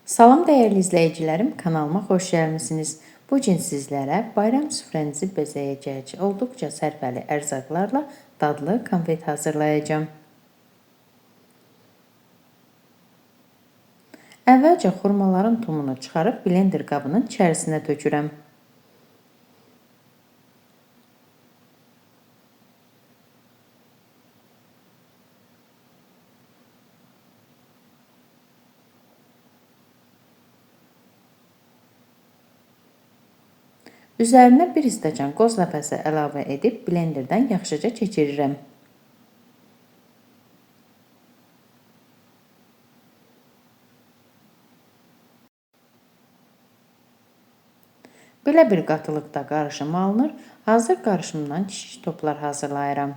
Salam dəyərli izləyicilərim, kanalıma xoş gəlmisiniz. Bu gün sizlərə bayram süfrənizi bəzəyəcək olduqca sərfəli ərzaqlarla dadlı konfet hazırlayacağım. Əvvəlcə xurmaların tumunu çıxarıb blender qabının içərisinə tökürəm. Üzərinə 1 stəkan qoz ləpəsi əlavə edib blenderdən yaxşıca keçirirəm. Belə bir qatılıqda qarışım alınır. Hazır qarışımdan kiçik toplar hazırlayıram.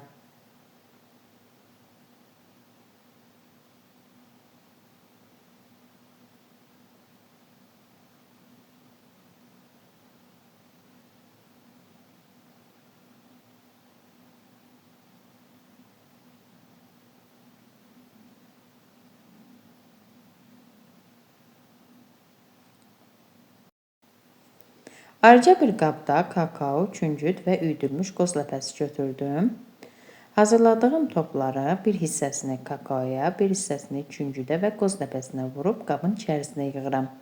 Ayrıca bir qabda kakao, küncüt və üyüdülmüş qoz ləpəsi götürdüm. Hazırladığım topları bir hissəsini kakaoya, bir hissəsini küncüdə və qoz ləpəsinə vurub qabın içərisinə yığıram.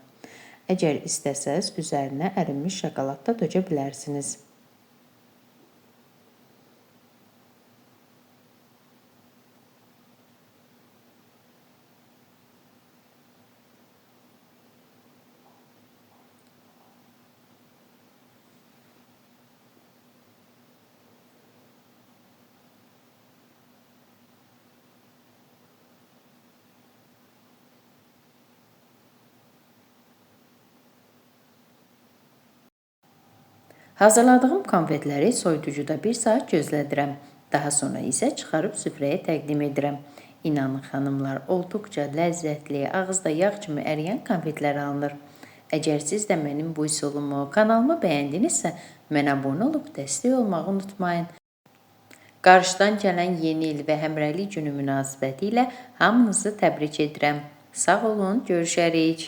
Əgər istəsəz, üzərinə ərinmiş şokolad da dökə bilərsiniz. Hazırladığım konfetləri soyuducuda 1 saat gözlədirəm. Daha sonra isə çıxarıb süfrəyə təqdim edirəm. İnanın xanımlar, olduqca ləzzətli, ağızda yağ kimi əriyən konfetlər alınır. Əgər siz də mənim bu üsulumu, kanalımı bəyəndinizsə, mənə abunə olub dəstək olmağı unutmayın. Qarşıdan gələn yeni il və həmrəylik günü münasibətilə hamınızı təbrik edirəm. Sağ olun, görüşərik.